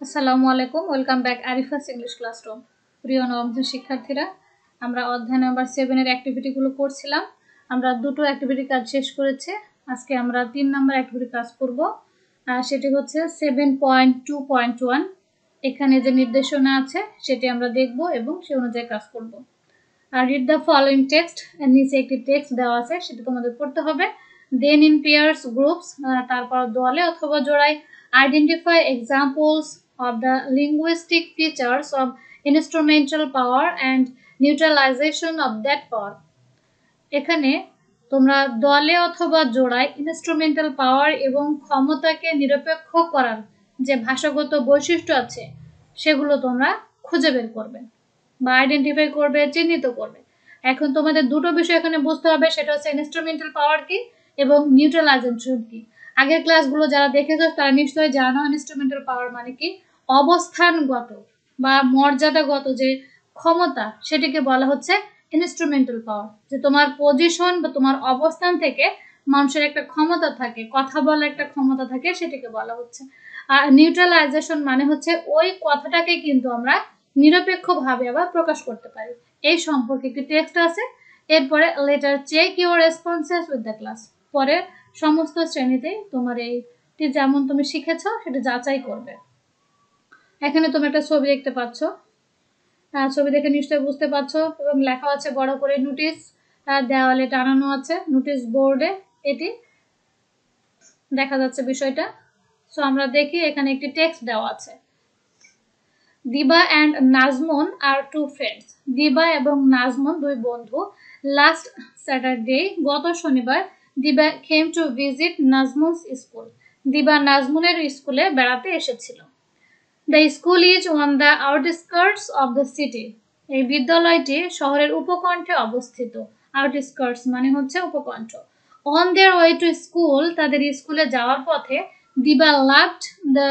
আসসালামু আলাইকুম, welcome back Arifa's English classroom. প্রিয় নবম শ্রেণীর শিক্ষার্থীরা, আমরা অধ্যায় নাম্বার 7 এর অ্যাক্টিভিটিগুলো করছিলাম। আমরা দুটো অ্যাক্টিভিটি কাজ শেষ করেছি। আজকে আমরা 3 নাম্বার অ্যাক্টিভিটি কাজ করব। সেটি হচ্ছে 7.2.1। এখানে যে নির্দেশনা আছে সেটি আমরা দেখব এবং সেই অনুযায়ী কাজ করব। আর রিড দ্য ফলোইং টেক্সট, নিচে একটি টেক্সট দেওয়া আছে, সেটা তোমাদের পড়তে হবে। দেন ইন পেয়ার্স গ্রুপস, তারপর দলে অথবা জোড়ায় identify examples of the linguistic features of instrumental power and neutralization of that power. এখানে তোমরা দলে অথবা জোড়ায় ইনস্ট্রুমেন্টাল পাওয়ার এবং ক্ষমতাকে নিরপেক্ষ করার যে ভাষাগত বৈশিষ্ট্য আছে সেগুলো তোমরা খুঁজে বের করবে বা আইডেন্টিফাই করবে, চিহ্নিত করবে। এখন তোমাদের দুটো বিষয় এখানে বুঝতে হবে, সেটা হচ্ছে ইনস্ট্রুমেন্টাল পাওয়ার কি এবং নিউট্রালাইজেশন কি। আগের ক্লাসগুলো যারা দেখেছো তারা নিশ্চয়ই জানো ইনস্ট্রুমেন্টাল পাওয়ার মানে কি। অবস্থানগত বা মর্যাদাগত যে ক্ষমতা সেটিকে বলা হচ্ছে ইনস্ট্রুমেন্টাল পাওয়ার। যে তোমার পজিশন বা তোমার অবস্থান থেকে মানুষের একটা ক্ষমতা থাকে, কথা বলার একটা ক্ষমতা থাকে, সেটিকে বলা হচ্ছে। আর নিউট্রালাইজেশন মানে হচ্ছে ওই কথাটাকে কিন্তু আমরা নিরপেক্ষভাবে আবার প্রকাশ করতে পারি। এই সম্পর্কে একটি টেক্সট আছে। এরপরে later check your responses with the class. পরে সমস্ত শ্রেণীতে তোমার এইটি যেমন তুমি শিখেছো সেটা যাচাই করবে। এখানে তুমি একটা ছবি দেখতে পাচ্ছ, ছবি দেখে নিশ্চয়ই বুঝতে পারছো এবং লেখা আছে বড় করে নোটিশ, দেওয়ালে টানানো আছে নোটিশ বোর্ডে, এটি দেখা যাচ্ছে বিষয়টা। সো আমরা দেখি এখানে একটি টেক্সট দেওয়া আছে। Diba and Nazmun are two friends. Diba এবং নাজমুন দুই বন্ধু। লাস্ট স্যাটারডে, গত শনিবার, Diba came to visit Nazmun's school. Diba নাজমুনের স্কুলে বেড়াতে এসেছিল। The school is on the outskirts of the city. এই বিদ্যালয়টি শহরের উপকণ্ঠে অবস্থিত। আউটস্কার্টস মানে হচ্ছে উপকণ্ঠ। On their way to school, তাদের স্কুলে যাওয়ার পথে, Diba loved the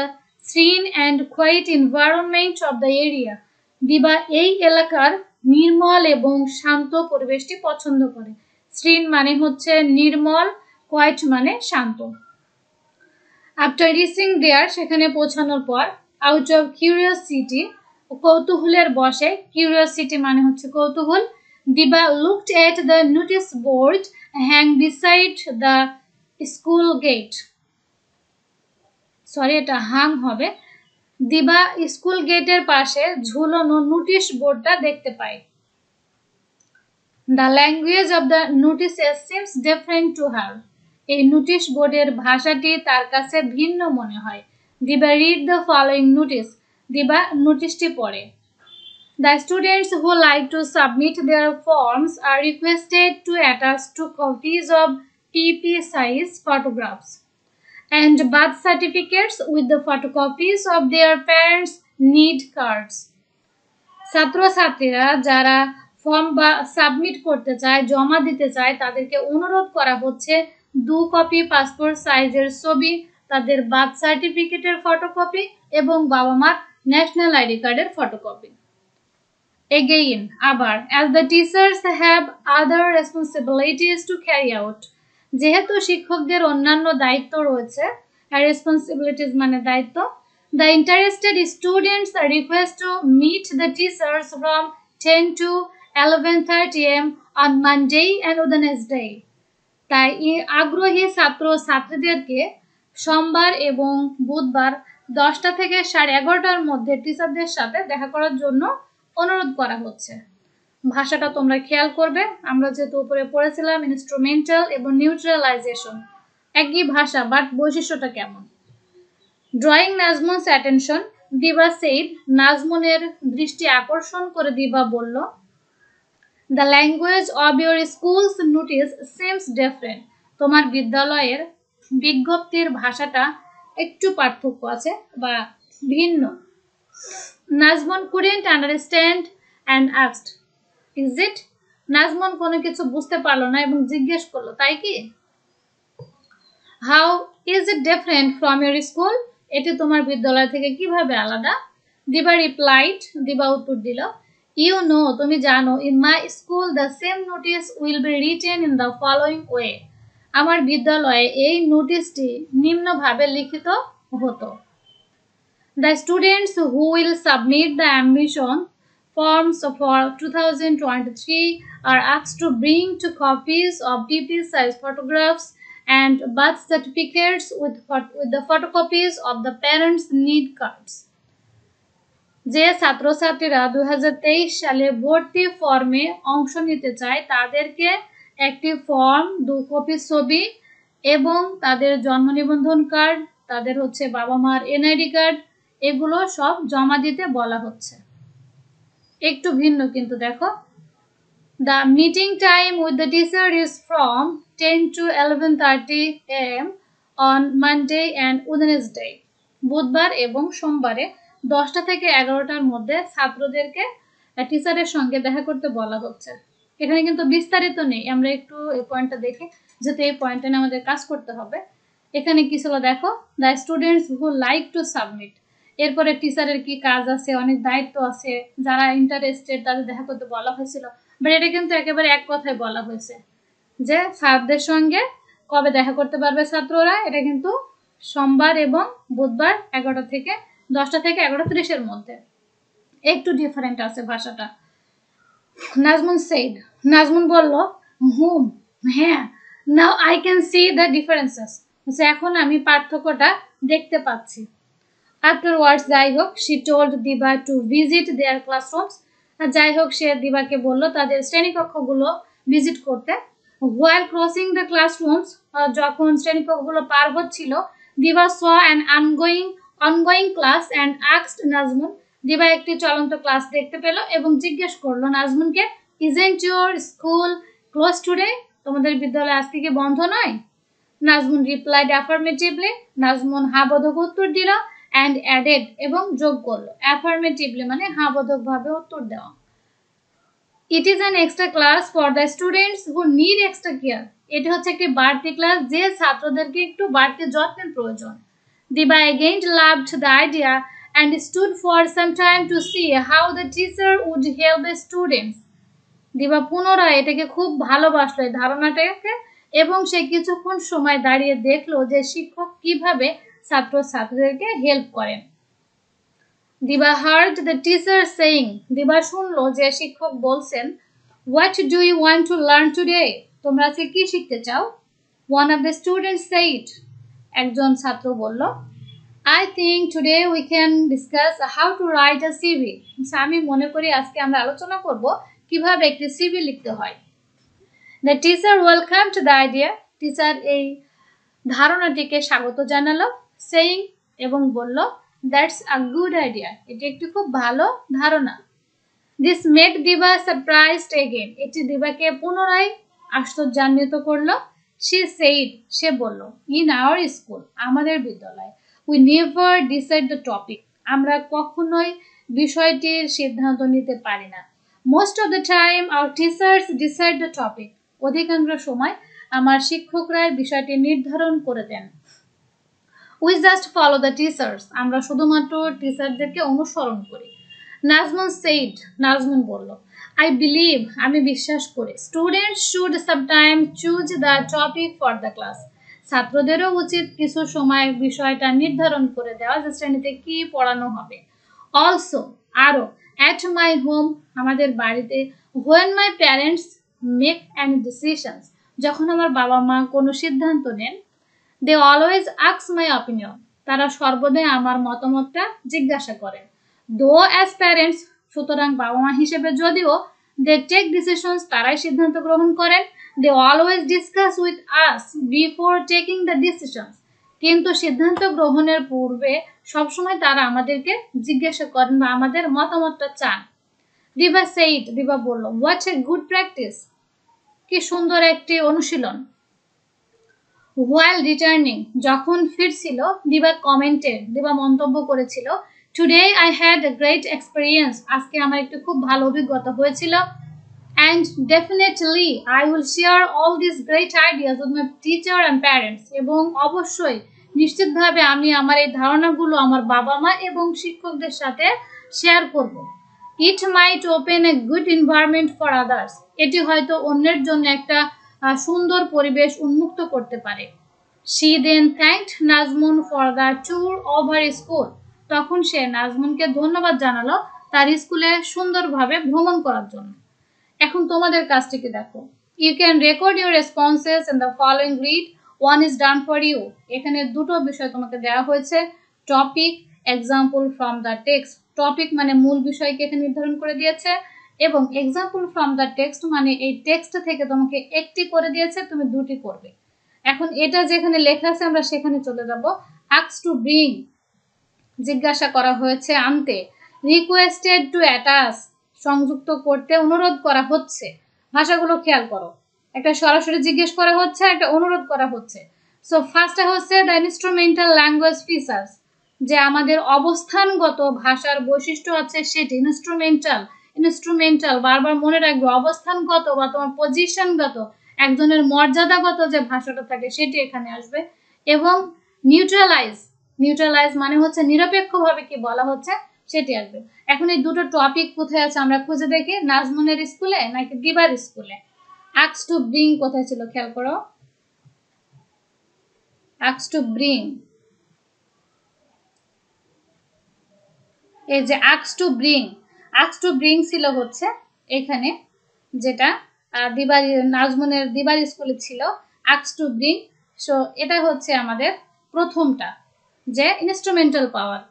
serene and quiet environment of the area. দিবা এই এলাকার নির্মল এবং শান্ত পরিবেশটি পছন্দ করে। serene মানে হচ্ছে নির্মল, quiet মানে শান্ত। আফটার রিচিং দেয়ার, সেখানে পৌঁছানোর পর, আউট অফ কিউরিওসিটি, কৌতূহলের বসে, কিউরিওসিটি মানে হচ্ছে কৌতূহল, Diba looked at the notice board hang beside the school gate. Sorry, এটা হাং হবে। দিবা স্কুল গেটের পাশে ঝুলানো নোটিশ বোর্ডটা দেখতে পায়। The language of the notices seems different to her. এই নোটিশ বোর্ডের ভাষাটি তার কাছে ভিন্ন মনে হয়। দিবা রিড দ্য ফলোইং নোটিস। দিবা নোটিশটি পড়ে। The students who like to submit their forms are requested to attach to copies of PP size photographs and birth certificates with the photocopies of their parents' need cards. ছাত্রছাত্রীরা যারা form বা submit করতে চায়, জমা দিতে চায়, তাদেরকে অনুরোধ করা হচ্ছে 2 কপি পাসপোর্ট সাইজের ছবি, তাদের বার্থ সার্টিফিকেটের ফটোকপি এবং বাবা মার ন্যাশনাল আইডি কার্ডের ফটোকপি। Again, আবার, as the teachers have other responsibilities to carry out. যেহেতু শিক্ষকদের অন্যান্য দায়িত্ব রয়েছে, রেসপন্সিবিলিটিস মানে দায়িত্ব, the interested students are requested to meet the teachers from 10 to 11:30 am on Monday and Wednesday. তাই আগ্রহী ছাত্র ছাত্রীদেরকে সোমবার এবং বুধবার 10টা থেকে 11:30টার মধ্যে টিচারদের সাথে দেখা করার জন্য অনুরোধ করা হচ্ছে। ভাষাটা তোমরা খেয়াল করবে, আমরা যেহেতু উপরে পড়েছিলাম ইনস্ট্রুমেন্টাল এবং নিউট্রালাইজেশন, একই ভাষা বাট বৈশিষ্ট্যটা কেমন। Drawing Nazmun's attention, Diba said, নাজমুনের দৃষ্টি আকর্ষণ করে দিবা বলল, the language of your school's notice seems different. তোমার বিদ্যালয়ের বিজ্ঞপ্তির ভাষাটা একটু পার্থক্য আছে বা ভিন্ন। Nazmun couldn't understand and asked, is it? Nazmun কোনো কিছু বুঝতে পারলো না এবং জিজ্ঞেস করলো, তাই কি? How is it different from your school? এটি তোমার বিদ্যালয় থেকে কিভাবে আলাদা? দিবা রিপ্লাইড, দিবা উত্তর দিল, ইউ নো, তুমি জানো, in my school the same notice will be written in the following way. আমার বিদ্যালয়ে এই নোটিশটি নিম্নভাবে লিখিত হতো। The students who will submit the admission forms for 2023 are asked to bring 2 copies of DP size photographs and birth certificates with the photocopies of the parents' need cards. যে ছাত্রছাত্রীরা 2023 সালে ভর্তি ফর্মে অংশ নিতে চায় তাদেরকে একটি ফর্ম 2 কপি ছবি এবং তাদের জন্ম নিবন্ধন কার্ড, তাদের বাবা মার এনআইডি কার্ড, এগুলো সব জমা দিতে বলা হচ্ছে। একটু ভিন্ন কিন্তু দেখো, the meeting time with the teacher is from 10 to 11:30 am on Monday and Wednesday. বুধবার এবং সোমবারে 10টা থেকে 11টার মধ্যে ছাত্রদেরকে টিচারের সঙ্গে দেখা করতে বলা হচ্ছে। এখানে কিন্তু বিস্তারিত নেই, আমরা একটু এই পয়েন্টটা দেখি যেহেতু এই পয়েন্টটা নিয়ে আমাদের কাজ করতে হবে। এখানে কি ছিল দেখো, the students who like to submit, এরপরে টিচারের কি কাজ আছে, অনেক দায়িত্ব আছে, যারা ইন্টারেস্টেড তাদের দেখা করতে বলা হয়েছিল। বাট এটা কিন্তু একেবারে এক কথায় বলা হয়েছে যে স্যারদের সঙ্গে কবে দেখা করতে পারবে ছাত্ররা, এটা কিন্তু সোমবার এবং বুধবার 11টা থেকে 10টা থেকে 11:30 মধ্যে। একটু ডিফারেন্ট আছে ভাষাটা। নাজমুন said, নাজমুন বলল হুম, হ্যাঁ, now I can see the differences, এখন আমি পার্থক্যটা দেখতে পাচ্ছি। Afterwards, যাই হোক, she told Diba to visit their classrooms. যাই হোক, সে দিবাকে বলল তাদের শ্রেণীকক্ষগুলো ভিজিট করতে। While crossing the classrooms, যখন শ্রেণীকক্ষগুলো পার হচ্ছিল, Diba saw an ongoing class and asked Nazmun. দিবা একটি চলন্ত ক্লাস দেখতে পেল এবং জিজ্ঞেস করলো নাজমুনকে, Isn't your school closed today? তোমাদের বিদ্যালয় আজকে কি বন্ধ নয়? Nazmun replied affirmatively. নাজমুন হাবোধক উত্তর দিল and added, এবং যোগ করলো। affirmatively মানে হাবোধকভাবে উত্তর দেওয়া। It is an extra class for the students who need extra care. এটা হচ্ছে একটি বাড়তি ক্লাস যে ছাত্রদেরকে একটু বাড়তি যত্নের প্রয়োজন। Diba again loved the idea and stood for some time to see how the teacher would help the students. দিবা পুনরায় এটাকে খুব ভালোবাসলো এই ধারণাটাকে এবং সে কিছুক্ষণ সময় দাঁড়িয়ে দেখলো যে শিক্ষক কিভাবে ছাত্রছাত্রীদেরকে হেল্প করেন। দিবা heard the teacher saying, দিবা শুনলো যে শিক্ষক বলছেন, What do you want to learn today? তোমরা আজকে কি শিখতে চাও? One of the students said, একজন ছাত্র বলল, I think today we can discuss how to write a CV. আমি মনে করি আজকে আমরা আলোচনা করব কিভাবে একটি সিভি লিখতে হয়। The teacher welcomed the idea. Teacher এই ধারণাটিকে স্বাগত জানালো, saying, এবং বলল, That's a good idea. এটি একটি খুব ভালো ধারণা। This made Diba surprised again. এটি দিবাকে পুনরায় আশ্চর্যান্বিত করলো। She said, সে বলল, In our school, আমাদের বিদ্যালয়ে, we never decide the topic. আমরা কখনোই বিষয়টির সিদ্ধান্ত নিতে পারি না। Most of the time, our teachers decide the topic. অধিকাংশ সময় আমার শিক্ষকরাই বিষয়টি নির্ধারণ করে দেন। We just follow the teachers. আমরা শুধুমাত্র টিচারদেরকে অনুসরণ করি। নাজমুন said, নাজমুন বলল, I believe, আমি বিশ্বাস করি, students should sometimes choose the topic for the class. ছাত্রদেরও উচিত কিছু সময় বিষয়টা নির্ধারণ করে দেওয়া যে শ্রেণীতে কি পড়ানো হবে। Also, আরো, at my home, আমাদের বাড়িতে, when my parents make any decisions, যখন আমার বাবা মা কোনো সিদ্ধান্ত নেন, they always ask my opinion. তারা সর্বদাই আমার মতামতটা জিজ্ঞাসা করেন। Though as parents, সুতরাং বাবা মা হিসেবে যদিও they take decisions, তারাই সিদ্ধান্ত গ্রহণ করেন, they always discuss with us before taking the decisions. কিন্তু সিদ্ধান্ত গ্রহণের পূর্বে সবসময় তারা আমাদেরকে জিজ্ঞাসা করেন বা আমাদের মতামতটা চান। দিবা said, দিবা বলল, what a good practice. কি সুন্দর একটি অনুশীলন। While returning, যখন ফিরছিল, দিবা commented, দিবা মন্তব্য করেছিল, Today I had a great experience. আজকে আমার একটু খুব ভালো অভিজ্ঞতা হয়েছিল। And definitely I will share all these great ideas with my teacher and parents. এবং অবশ্যই নিশ্চিতভাবে আমি আমার এই ধারণাগুলো আমার বাবা মা এবং শিক্ষকদের সাথে শেয়ার করব। It might open a good environment for others. এটি হয়তো অন্যের জন্য একটা সুন্দর পরিবেশ উন্মুক্ত করতে পারে। She then thanked Nazmun for the tour of her school. তখন সে নাজমুনকে ধন্যবাদ জানালো তার স্কুলে সুন্দরভাবে ভ্রমণ করার জন্য। এখন তোমাদের কাজটিকে দেখো। You can record your responses in the following read. One is done for you. এখানে দুটো বিষয় তোমাকে দেওয়া হয়েছে, topic, example from the text. Topic মানে মূল বিষয়কে এখানে নির্ধারণ করে দিয়েছে, এবং এক্সাম্পল ফ্রম দ্য টেক্সট মানে এই টেক্সট থেকে তোমাকে একটি করে দিয়েছে, তুমি দুটি করবে। এখন এটা যেখানে লেখা আছে আমরা সেখানে চলে যাব। আস্ক টু ব্রিং, জিজ্ঞাসা করা হয়েছে, আনতে। রিকোয়েস্টেড টু অ্যাটাচ, সংযুক্ত করতে অনুরোধ করা হচ্ছে। ভাষাগুলো খেয়াল করো, একটা সরাসরি জিজ্ঞেস করা হচ্ছে, একটা অনুরোধ করা হচ্ছে। সো ফার্স্টে হচ্ছে দ্য ইনস্ট্রুমেন্টাল ল্যাঙ্গুয়েজ ফিচার্স, যে আমাদের অবস্থানগত ভাষার বৈশিষ্ট্য আছে সেটি। ইনস্ট্রুমেন্টাল বারবার মনে রাখবে, অবস্থানগত বা তোমার পজিশনগত, একজনের মর্যাদাগত যে ভাষাটা থাকে সেটি এখানে আসবে। এবং নিউট্রালাইজ মানে হচ্ছে নিরপেক্ষভাবে কি বলা হচ্ছে সেটি আসবে। এখন এই দুটো টপিক কোথায় আছে আমরা খুঁজে দেখি, নাজমুনের স্কুলে নাকি দিবার স্কুলে। আস্ক টু ব্রিং কোথায় ছিল খেয়াল করো, আস্ক টু ব্রিং, এই যে আস্ক টু ব্রিং ছিল হচ্ছে এখানে, যেটা নাজমুনের দিবার স্কুলে ছিল আস্ক টু ব্রিং। সো এটা হচ্ছে আমাদের প্রথমটা, যে ইনস্ট্রুমেন্টাল পাওয়ার।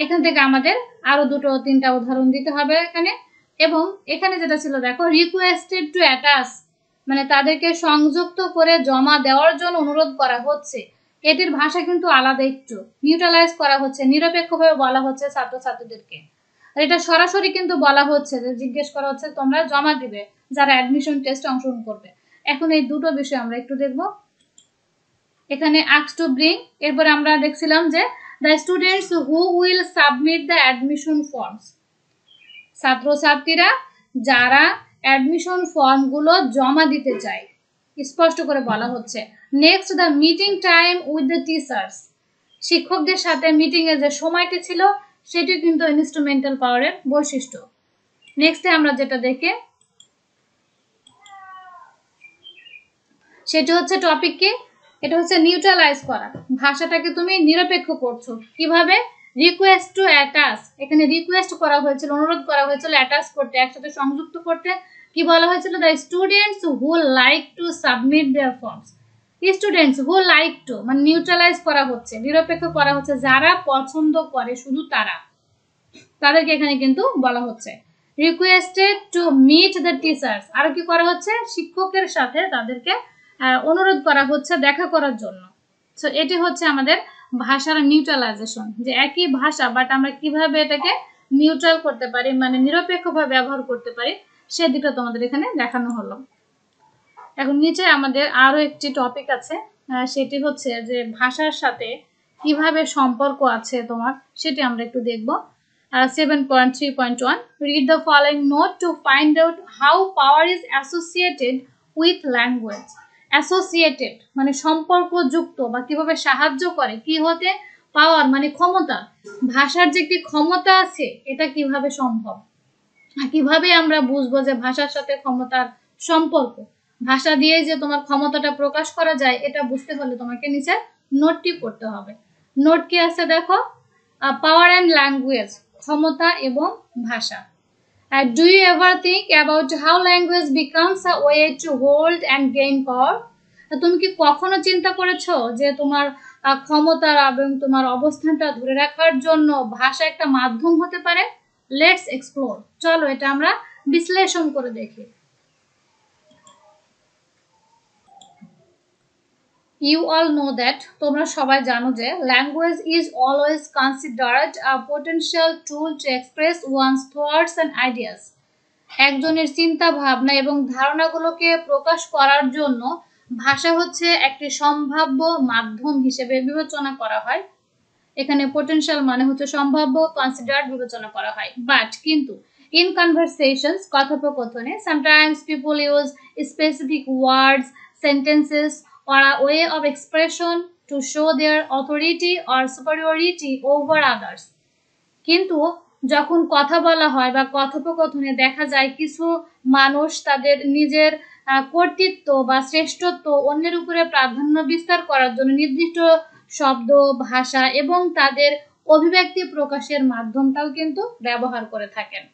এখান থেকে আমাদের আরো দুটো তিনটা উদাহরণ দিতে হবে এখানে। এবং এখানে যেটা ছিল দেখো, রিকোয়েস্টেড টু অ্যাটাচ মানে তাদেরকে সংযুক্ত করে জমা দেওয়ার জন্য অনুরোধ করা হচ্ছে। এটির ভাষা কিন্তু আলাদা একটু, নিউট্রালাইজ করা হচ্ছে, নিরপেক্ষভাবে বলা হচ্ছে ছাত্রছাত্রীদেরকে। আর এটা সরাসরি কিন্তু বলা হচ্ছে যে জিজ্ঞেস করা হচ্ছে তোমরা জমা দিবে যারা অ্যাডমিশন টেস্টে অংশগ্রহণ করবে। এখন এই দুটো বিষয় আমরা একটু দেখব। এখানে আস্ক টু ব্রিং, এরপরে আমরা দেখছিলাম যে the students who will submit the admission forms, ছাত্রছাত্রীরা যারা অ্যাডমিশন ফর্মগুলো জমা দিতে চায়, স্পষ্ট করে বলা হচ্ছে। Next the meeting time with the teachers, শিক্ষকদের সাথে মিটিং এর যে সময়টি ছিল সেটি কিন্তু ইনস্ট্রুমেন্টাল পাওয়ারের বৈশিষ্ট্য। নেক্সটে আমরা যেটা দেখে সেটি হচ্ছে টপিক কি, এটা হচ্ছে নিউট্রালাইজ করা, ভাষাটাকে তুমি নিরপেক্ষ করছো কিভাবে। রিকোয়েস্ট টু অ্যাটাচ, এখানে রিকোয়েস্ট করা হয়েছিল, অনুরোধ করা হয়েছিল অ্যাটাচ করতে, একসাথে সংযুক্ত করতে। কি বলা হয়েছিল, the students who like to submit their forms. Students who like to মানে নিউট্রালাইজ করা হচ্ছে, নিরপেক্ষ করা হচ্ছে, যারা পছন্দ করে শুধু তাদেরকে এখানে কিন্তু বলা হচ্ছে। Requested to meet the teachers, আর কি করা হচ্ছে, শিক্ষকের সাথে তাদেরকে অনুরোধ করা হচ্ছে দেখা করার জন্য। সো এটি হচ্ছে আমাদের ভাষার নিউট্রালাইজেশন, যে একই ভাষা বাট আমরা কিভাবে এটাকে নিউট্রাল করতে পারি, মানে নিরপেক্ষভাবে ব্যবহার করতে পারি, সেদিকটা তোমাদের এখানে দেখানো হলো। এখন নিচে আমাদের আরো একটি টপিক আছে, সেটি হচ্ছে যে ভাষার সাথে কিভাবে সম্পর্ক আছে তোমার, সেটি আমরা একটু দেখব। 7.3.1 read the following note to find out how power is associated with language. Associated মানে সম্পর্কযুক্ত বা কিভাবে সাহায্য করে, কি হতে, পাওয়ার মানে ক্ষমতা, ভাষার যে একটি ক্ষমতা আছে এটা কিভাবে সম্ভব, কিভাবে আমরা বুঝবো যে ভাষার সাথে ক্ষমতার সম্পর্ক, ভাষা দিয়ে যে তোমার ক্ষমতাটা প্রকাশ করা যায় এটা বুঝতে হলে তোমাকে নিচে নোটটি পড়তে হবে। নোট কি আছে দেখো, পাওয়ার অ্যান্ড ল্যাঙ্গুয়েজ, ক্ষমতা এবং ভাষা। Do you ever think about how language becomes a way to hold and gain power? তুমি কি কখনো চিন্তা করেছো যে তোমার ক্ষমতা এবং তোমার অবস্থানটা ধরে রাখার জন্য ভাষা একটা মাধ্যম হতে পারে? লেটস এক্সপ্লোর, চলো এটা আমরা বিশ্লেষণ করে দেখি। You all know that, তোমরা সবাই জানো যে language is always considered a potential tool to express one's thoughts and ideas. একজনের চিন্তা ভাবনা এবং ধারণাগুলোকে প্রকাশ করার জন্য ভাষা হচ্ছে একটি সম্ভাব্য মাধ্যম হিসেবে বিবেচনা করা হয়। এখানে পোটেনশিয়াল মানে হচ্ছে সম্ভাব্য, কনসিডার্ড বিবেচনা করা হয়। বাট কিন্তু in conversations, কথোপকথনে, sometimes people use specific words, sentences or a way of expression to show their authority or superiority over others. কিন্তু যখন কথা বলা হয় বা কথোপকথনে দেখা যায় কিছু মানুষ তাদের নিজের কর্তৃত্ব বা শ্রেষ্ঠত্ব অন্যের উপরে প্রাধান্য বিস্তার করার জন্য নির্দিষ্ট শব্দ, ভাষা এবং তাদের অভিব্যক্তি প্রকাশের মাধ্যমটাও কিন্তু ব্যবহার করে থাকেন।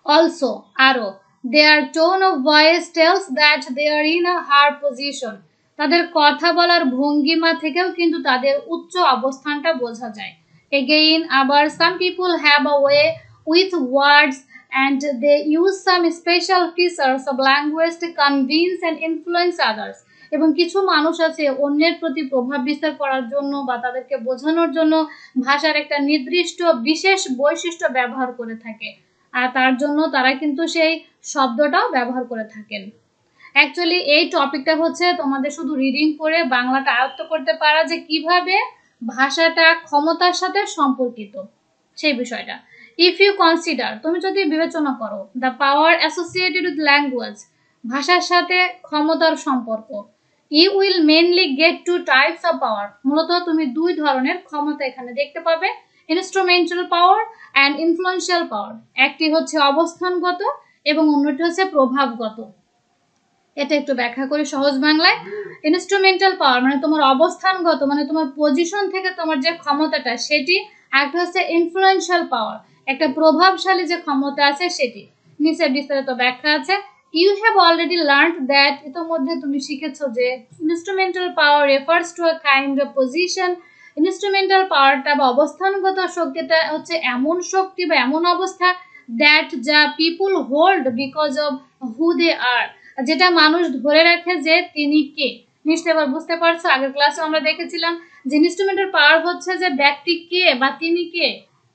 অলসো আরো, their tone of voice tells that they are in a higher position, তাদের কথা বলার ভঙ্গিমা থেকেও কিন্তু তাদের উচ্চ অবস্থানটা বোঝা যায়। এগেইন আবার some people have a way with words and they use some special features of language to convince and influence others, এবং কিছু মানুষ আছে অন্যের প্রতি প্রভাব বিস্তার করার জন্য বা তাদেরকে বোঝানোর জন্য ভাষার একটা নির্দিষ্ট বিশেষ বৈশিষ্ট্য ব্যবহার করে থাকে, আর তার জন্য তারা কিন্তু সেই শব্দটাও ব্যবহার করে থাকেন। অ্যাকচুয়ালি এই টপিকটা হচ্ছে তোমাদের শুধু রিডিং করে বাংলাটা আয়ত্ত করতে পারা, যে কিভাবে ভাষাটা ক্ষমতার সাথে সম্পর্কিত সেই বিষয়টা। ইফ ইউ কনসিডার, তুমি যদি বিবেচনা করো the power associated with language, ভাষার সাথে ক্ষমতার সম্পর্ক, you will mainly get two types of power, মূলত তুমি দুই ধরনের ক্ষমতা এখানে দেখতে পাবে, instrumental power and influential power. একটি হচ্ছে অবস্থানগত এবং অন্যটি হচ্ছে প্রভাবগত। এটা একটু ব্যাখ্যা করি সহজ বাংলায়। ইনস্ট্রুমেন্টাল পাওয়ার মানে তোমার অবস্থানগত, মানে তোমার পজিশন থেকে তোমার যে ক্ষমতাটা সেটি। একটা হচ্ছে ইনফ্লুয়েন্সিয়াল পাওয়ার, একটা প্রভাবশালী যে ক্ষমতা আছে সেটি। নিচে বিস্তারিত ব্যাখ্যা আছে। You have already learned that, ইতোমধ্যে তুমি শিখেছো যে instrumental power refers to a kind of position. Instrumental পাওয়ারটা বা অবস্থানগত শক্তিটা হচ্ছে এমন শক্তি বা এমন অবস্থা দ্যাট যা পিপুল হোল্ড বিকজ অফ হু দে আর, যেটা মানুষ ধরে রাখে যে তিনি কে। নিশ্চয়ই এবার বুঝতে পারছো, আগের ক্লাসে আমরা দেখেছিলাম যে ইনস্ট্রুমেন্টাল পাওয়ার হচ্ছে যে ব্যক্তি কে বা তিনি কে,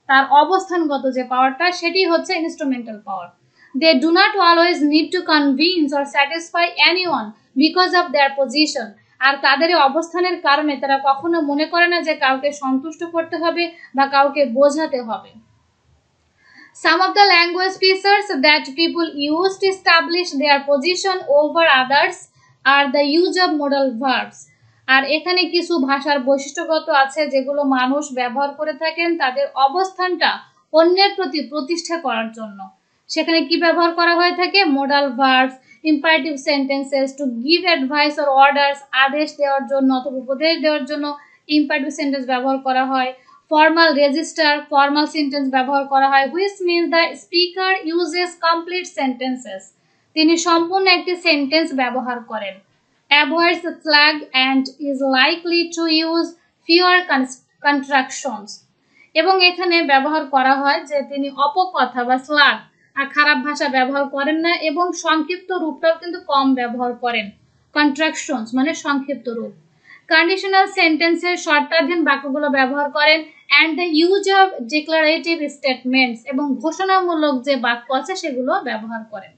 তার অবস্থানগত যে পাওয়ারটা সেটি হচ্ছে instrumental power. They do not always need to convince or satisfy anyone because of their position, আর তাদের অবস্থানের কারণে তারা কখনো মনে করে না যে কাউকে সন্তুষ্ট করতে হবে বা কাউকে বোঝাতে হবে। Some of the language features that people use to establish their position over others are the use of modal verbs. আর এখানে কিছু ভাষার বৈশিষ্ট্যগত আছে যেগুলো মানুষ ব্যবহার করে থাকেন তাদের অবস্থানটা অন্যের প্রতি প্রতিষ্ঠা করার জন্য। সেখানে কি ব্যবহার করা হয়ে থাকে? Modal verbs, imperative sentences, to give advice or orders, আদেশ দেওয়ার জন্য অথবা উপদেশ দেওয়ার জন্য ইম্পারেটিভ সেন্টেন্স ব্যবহার করা হয়। ফর্মাল রেজিস্টার, ফর্মাল সেন্টেন্স ব্যবহার করা হয়, which means the speaker uses complete sentences, তিনি সম্পূর্ণ একটি সেন্টেন্স ব্যবহার করেন। Avoids slang and is likely to use fewer contractions, এবং এখানে ব্যবহার করা হয় যে তিনি অপকথা বা স্ল্যাগ আর খারাপ ভাষা ব্যবহার করেন না, এবং সংক্ষিপ্ত রূপটাও কিন্তু কম ব্যবহার করেন। কন্ট্রাকশনস মানে সংক্ষিপ্ত রূপ। কন্ডিশনাল সেন্টেন্সের শর্তাধীন বাক্যগুলো ব্যবহার করেন, and the use of declarative statements, এবং ঘোষণামূলক যে বাক্য আছে সেগুলো ব্যবহার করেন।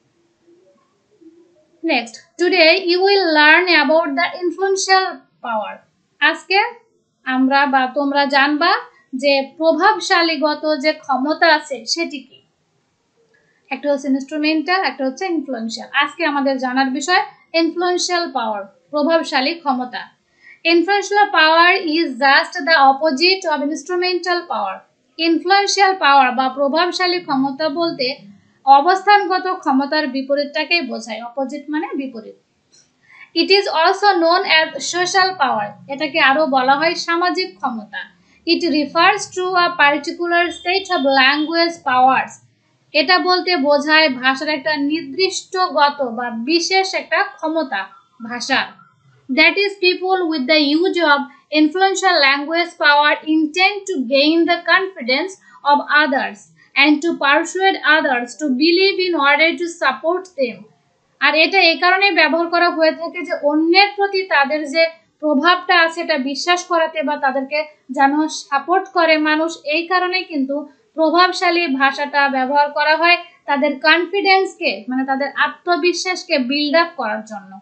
Next, today you will learn about the influential power. আজকে আমরা বা তোমরা জানবা যে প্রভাবশালীগত যে ক্ষমতা আছে সেটি কি। একটা হচ্ছে ইনস্ট্রুমেন্টাল, একটা হচ্ছে ইনফ্লুয়েন্সিয়াল। আজকে আমাদের জানার বিষয় ইনফ্লুয়েন্সিয়াল পাওয়ার, প্রভাবশালী ক্ষমতা। Influential power is just the opposite of instrumental power. Influential power বা প্রভাবশালী ক্ষমতা বলতে অবস্থানগত ক্ষমতার বিপরীতটাকেই বোঝায়। অপোজিট মানে বিপরীত। It is also known as social power. এটাকে আরো বলা হয় সামাজিক ক্ষমতা। It refers to a particular set of language powers. এটা বলতে বোঝায় ভাষার একটা নির্দিষ্টগত বা বিশেষ একটা ক্ষমতা ভাষার। That is, people with the use of influential language power intend to gain the confidence of others and to persuade others to believe in order to support them. আর এটা এই কারণে ব্যবহার করা হয়ে থাকে যে অন্যের প্রতি তাদের যে প্রভাবটা আছে এটা বিশ্বাস করাতে বা তাদেরকে যেন সাপোর্ট করে মানুষ, এই কারণে কিন্তু প্রভাবশালী ভাষাটা ব্যবহার করা হয় তাদের কনফিডেন্সকে মানে তাদের আত্মবিশ্বাসকে বিল্ড আপ করার জন্য।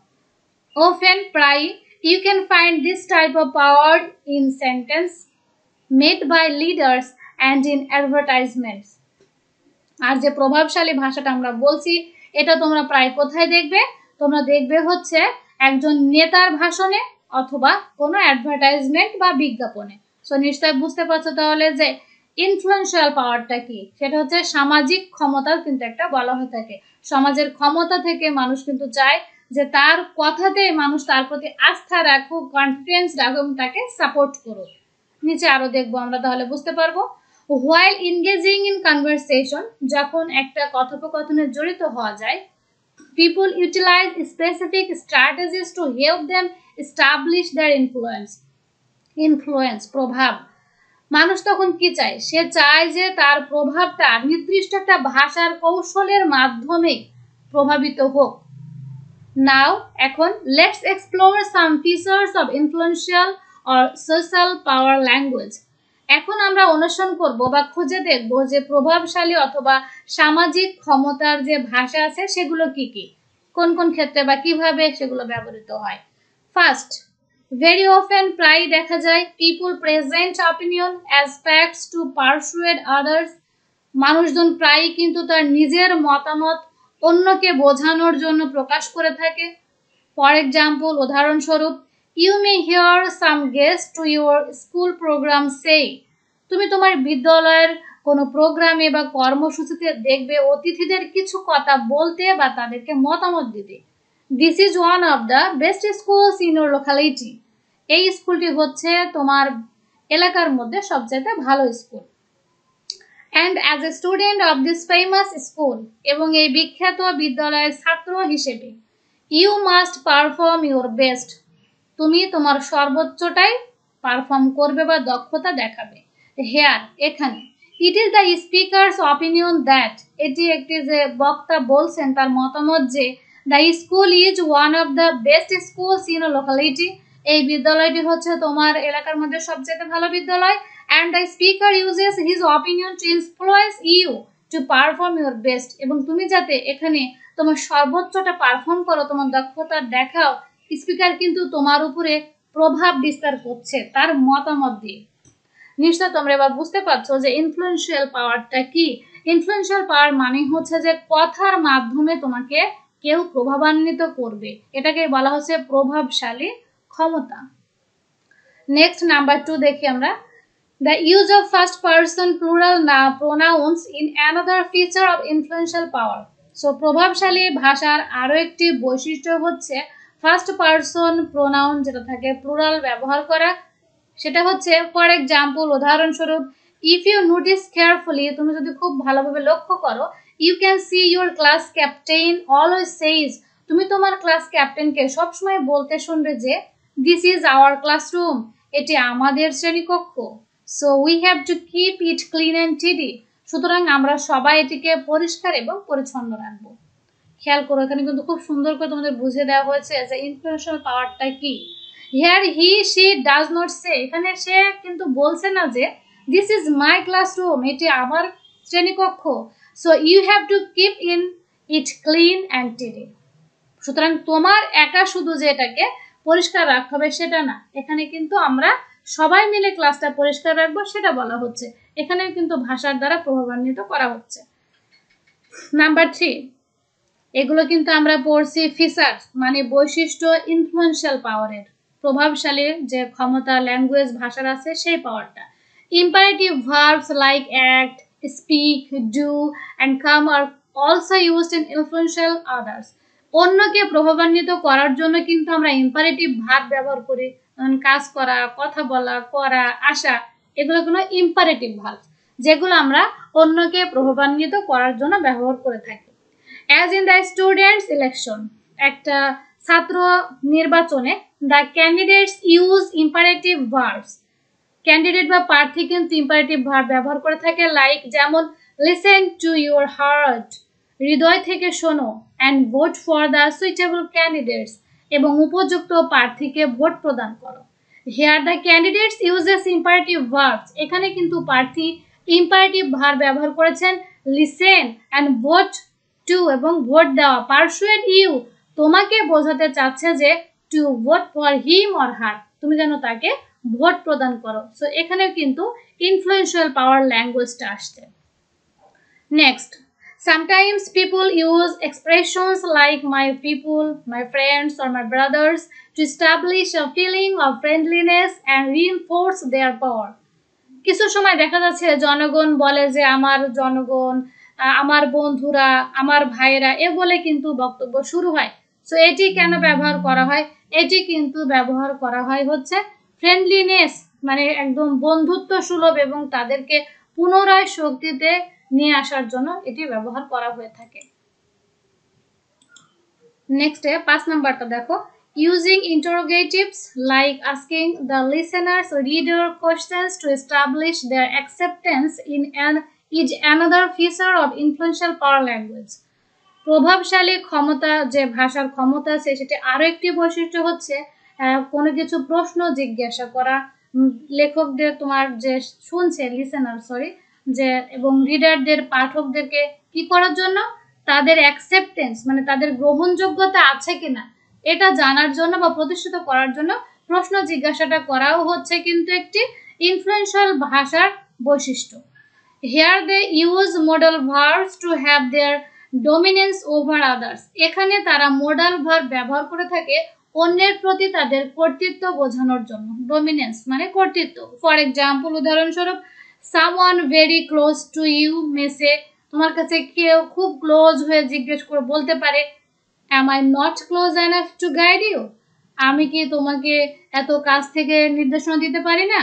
Often, প্রায় you can find this type of power in sentence made by leaders and in advertisements. আর যে প্রভাবশালী ভাষাটা আমরা বলছি এটা তোমরা প্রায় কোথায় দেখবে? তোমরা দেখবে হচ্ছে একজন নেতার ভাষণে অথবা কোনো অ্যাডভার্টাইজমেন্ট বা বিজ্ঞাপনে। সো নিশ্চয়ই বুঝতে পারছো তাহলে যে ইনফ্লুয়েন্সিয়াল পাওয়ারটা কি। সেটা হচ্ছে সামাজিক ক্ষমতার কিন্তু একটা বলা হয়ে থাকে। সমাজের ক্ষমতা থেকে মানুষ কিন্তু চায় যে তার কথাতে মানুষ তার প্রতি আস্থা রাখুক, কনফিডেন্স রাখুক এবং তাকে সাপোর্ট করুক। নিচে আরো দেখবো আমরা, তাহলে বুঝতে পারবো। While engaging in conversation, যখন একটা কথোপকথনে জড়িত হওয়া যায়, people utilize specific strategies to help them establish their influence প্রভাব। মানুষ তখন কি চায়? সে চায় যে তার প্রভাবটা নির্দিষ্ট একটা ভাষার কৌশলের মাধ্যমে প্রভাবিত হোক। নাও এখন let's explore some features of influential or social power language. এখন আমরা অনুসরণ করব বা খুঁজে দেখব যে প্রভাবশালী অথবা সামাজিক ক্ষমতার যে ভাষা আছে সেগুলো কি কি, কোন কোন ক্ষেত্রে বা কিভাবে সেগুলো ব্যবহৃত হয়। ফার্স্ট, ভেরি অফেন প্রায় দেখা যায় people present opinion as facts to persuade others. মানুষজন প্রায়ই কিন্তু তার নিজের মতামত অন্যকে বোঝানোর জন্য প্রকাশ করে থাকে। ফর এক্সাম্পল, উদাহরণস্বরূপ, you may hear some guest to your school program say. তুমি তোমার বিদ্যালয়ের কোনো প্রোগ্রামে বা কর্মসূচিতে দেখবে অতিথিদের কিছু কথা বলতে বা তাদেরকে মতামত দিতে। This is one of the best schools in your locality. এই স্কুলটি হচ্ছে তোমার এলাকার মধ্যে সবচেয়ে ভালো school. And as a student of this famous school, এবং এই বিখ্যাত বিদ্যালয়ের ছাত্র হিসেবে, you must perform your best. তুমি তোমার সর্বোচ্চটাই পারফর্ম করবে বা দক্ষতা দেখাবে। হেয়ার, এখানে, it is the speakers opinion that, এটি একটি যে বক্তা বলছেন তার মতামত যে the school is one of the best schools in a locality, এই বিদ্যালয়টি হচ্ছে তোমার এলাকার মধ্যে সবচেয়ে ভালো বিদ্যালয়। and the speaker uses his opinion to influence you to perform your best, এবং তুমি যাতে এখানে তোমার সর্বোচ্চটা পারফর্ম করো, তোমার দক্ষতা দেখাও, স্পিকার কিন্তু তোমার উপরে প্রভাব বিস্তার করছে তার মতামত দিয়ে। নিশ্চয় তোমরা এবার বুঝতে পারছো যে ইনফ্লুয়েন্সিয়াল পাওয়ারটা কি। ইনফ্লুয়েন্সিয়াল পাওয়ার মানে হচ্ছে যে কথার মাধ্যমে তোমাকে কেউ প্রভাবান্বিত করবে, এটাকে বলা হচ্ছে প্রভাবশালী ক্ষমতা। নেক্সট নাম্বার 2 দেখি আমরা, the use of first person plural pronouns in another feature of influential power. So প্রভাবশালী ভাষার আরো একটি বৈশিষ্ট্য হচ্ছে ফার্স্ট পারসন প্রোনাউন যেটা থাকে প্লুরাল ব্যবহার করা। সেটা হচ্ছে ফর এক্সাম্পল, উদাহরণস্বরূপ, ইফ ইউ নোটিস কেয়ারফুলি, তুমি যদি খুব ভালোভাবে লক্ষ্য করো, you can see your class captain always says, তুমি তোমার ক্লাস ক্যাপ্টেনকে সবসময় বলতে শুনবে যে দিস ইজ আওয়ার ক্লাসরুম, এটি আমাদের শ্রেণীকক্ষ। So we have to keep it clean and tidy, সুতরাং আমরা সবাই এটিকে পরিষ্কার এবং পরিচ্ছন্ন রাখবো। খেয়াল করো, এখানে কিন্তু খুব সুন্দর করে তোমাদের বুঝিয়ে দেওয়া হয়েছে যে ইনফ্লুয়েন্সিয়াল পাওয়ারটা কি। Here he she does not say, এখানে সে কিন্তু বলছে না যে দিস ইজ মাই ক্লাসরুম, এটি আমার শ্রেণীকক্ষ। So you have to keep in it clean and tidy, সুতরাং তোমার একা শুধু যে এটাকে পরিষ্কার রাখতে হবে সেটা না, এখানে কিন্তু আমরা সবাই মিলে ক্লাসটা পরিষ্কার রাখবো সেটা বলা হচ্ছে। এখানে কিন্তু ভাষার দ্বারা প্রভাবান্বিত করা হচ্ছে। নাম্বার 3, এগুলো কিন্তু আমরা পড়ছি ফিচার্স মানে বৈশিষ্ট্য ইনফ্লুয়েন্সিয়াল পাওয়ারের, প্রভাবশালী যে ক্ষমতা ল্যাঙ্গুয়েজ ভাষার আছে সেই পাওয়ারটা। Imperative verbs like act, speak, do and come are also used in influential others. অন্যকে প্রভাবান্বিত করার জন্য কিন্তু আমরা ইম্পারেটিভ ভার্ব ব্যবহার করি, কাজ করা, কথা বলা, করা, আসা, এগুলো কোনো ইম্পারেটিভ ভার্ব যেগুলো আমরা অন্যকে প্রভাবান্বিত করার জন্য ব্যবহার করে থাকি। As in the students election, একটা ছাত্র নির্বাচনে the candidates use imperative verbs, candidate বা প্রার্থী কিন্তু ইম্পারেটিভ ভার্ব ব্যবহার করে থাকে, লাইক যেমন লিসেন টু ইউর হার্ট, হৃদয় থেকে শোনো, and vote for the suitable candidates, এবং উপযুক্ত প্রার্থীকে ভোট প্রদান করো। Here the candidates uses imperative verbs, এখানে কিন্তু প্রার্থী ইম্পারেটিভ ভার্ব ব্যবহার করেছেন লিসেন অ্যান্ড ভোট টু, এবং ভোট দেওয়া, পারসুয়েড ইউ, তোমাকে বোঝাতে চাচ্ছে যে to vote for him or her, তুমি যেন তাকে ভোট প্রদান করো। সো এখানেও কিন্তু ইনফ্লুয়েন্সিয়াল পাওয়ার ল্যাঙ্গুয়েজটা আসছে। Next, sometimes people use expressions like my people, my friends or my brothers to establish a feeling of friendliness and reinforce their power. কিছু সময় দেখা যাচ্ছে জনগণ বলে যে আমার জনগণ, আমার বন্ধুরা, আমার ভাইরা, এ বলে কিন্তু বক্তব্য শুরু হয়। সো এটি কেন ব্যবহার করা হয়? এটি কিন্তু ব্যবহার করা হয় হচ্ছে ফ্রেন্ডলিনেস মানে একদম বন্ধুত্ব সুলভ এবং তাদেরকে পুনরায় শক্তিতে নিয়ে আসার জন্য এটি ব্যবহার করা হয়ে থাকে। নেক্সটে 5 নাম্বারটা দেখো, using interrogatives like asking the listeners or reader questions to establish their acceptance in an is another feature of influential power language. প্রভাবশালী ক্ষমতা যে ভাষার ক্ষমতা আছে সেটা আরো একটি বৈশিষ্ট্য হচ্ছে কোনো কিছু প্রশ্ন জিজ্ঞাসা করা লেখকদের, তোমার যে শুনছে লিসেনার যে এবং রিডারদের পাঠকদেরকে কি করার জন্য, তাদের অ্যাকসেপ্টেন্স মানে তাদের গ্রহণযোগ্যতা আছে কিনা এটা জানার জন্য বা প্রতিষ্ঠিত করার জন্য প্রশ্ন জিজ্ঞাসাটা করাও হচ্ছে কিন্তু একটি ইনফ্লুয়েন্সিয়াল ভাষার বৈশিষ্ট্য। Here they use modal verbs to have their dominance over others. এখানে তারা modal verb ব্যবহার করে থাকে অন্যের প্রতি তাদের কর্তৃত্ব বোঝানোর জন্য। ডমিনেন্স মানে কর্তৃত্ব। ফর এক্সাম্পল, উদাহরণস্বরূপ, someone very close to you may say, তোমার কাছে কেউ খুব ক্লোজ হয়ে জিজ্ঞেস করে বলতে পারে, am I not close enough to guide you? আমি কি তোমাকে এত কাছ থেকে নির্দেশনা দিতে পারি না?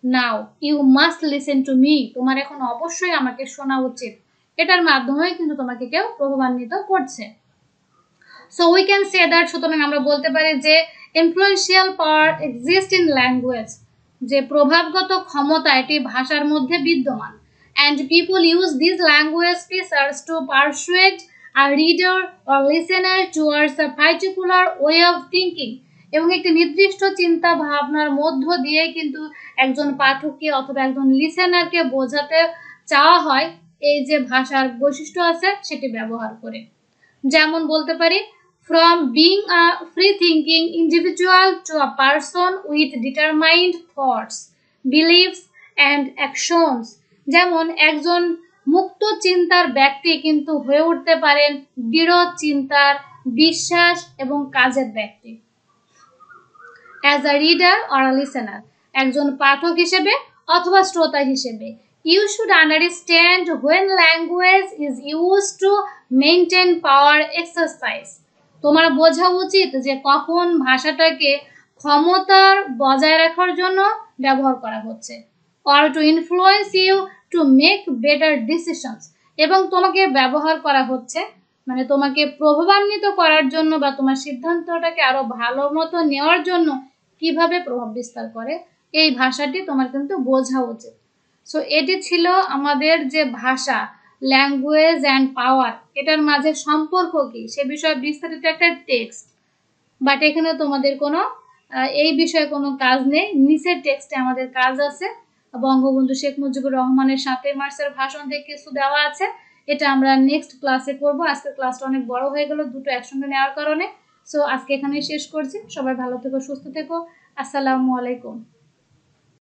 Now you must listen to me, তোমার এখন অবশ্যই আমাকে শোনা উচিত। এটার মাধ্যমে কিন্তু তোমাকে কেউ প্রভাবান্বিত করছে। So we can say that, সুতরাং আমরা বলতে পারি যে influential power exist in language, যে প্রভাবগত ক্ষমতা এটি ভাষার মধ্যে বিদ্যমান। And people use this language features to persuade a reader or listener towards a particular way of thinking, এবং একটি নির্দিষ্ট চিন্তা ভাবনার মধ্য দিয়ে কিন্তু একজন পাঠককে অথবা একজন লিসেনারকে বোঝাতে চাওয়া হয় এই যে ভাষার বৈশিষ্ট্য আছে সেটি ব্যবহার করে। যেমন বলতে পারি, from being a free thinking individual to a person with determined thoughts, beliefs and actions, যেমন একজন মুক্ত চিন্তার ব্যক্তি কিন্তু হয়ে উঠতে পারেন দৃঢ় চিন্তার, বিশ্বাস এবং কাজের ব্যক্তি। as a reader or a listener, একজন পাঠক হিসেবে অথবা শ্রোতা হিসেবে, you should understand when language is used to maintain power exercise, তোমার বোঝা উচিত যে কখন ভাষাটাকে ক্ষমতার বজায় রাখার জন্য ব্যবহার করা হচ্ছে, or to influence you to make better decisions, এবং তোমাকে ব্যবহার করা হচ্ছে মানে তোমাকে প্রভাবান্বিত করার জন্য বা তোমার সিদ্ধান্তটাকে আরো ভালো মতো নেওয়ার জন্য কিভাবে প্রভাব বিস্তার করে এই ভাষাটি তোমার কিন্তু বোঝা উচিত। সো এটি ছিল আমাদের যে ভাষা, ল্যাঙ্গুয়েজ অ্যান্ড পাওয়ার, এটার মাঝে সম্পর্ক কি সে বিষয়ে বিস্তারিত একটা টেক্সট, বাট এখানে তোমাদের কোনো এই বিষয়ে কোনো কাজ নেই। নিচের টেক্সটে আমাদের কাজ আছে, বঙ্গবন্ধু শেখ মুজিবুর রহমানের 7 মার্চের ভাষণ থেকে কিছু দেওয়া আছে, এটা আমরা নেক্সট ক্লাসে করব। আজকের ক্লাসটা অনেক বড় হয়ে গেল দুটো একসঙ্গে নেওয়ার কারণে। সো আজকে এখানেই শেষ করছি। সবাই ভালো থেকো, সুস্থ থেকো। আসসালামু আলাইকুম।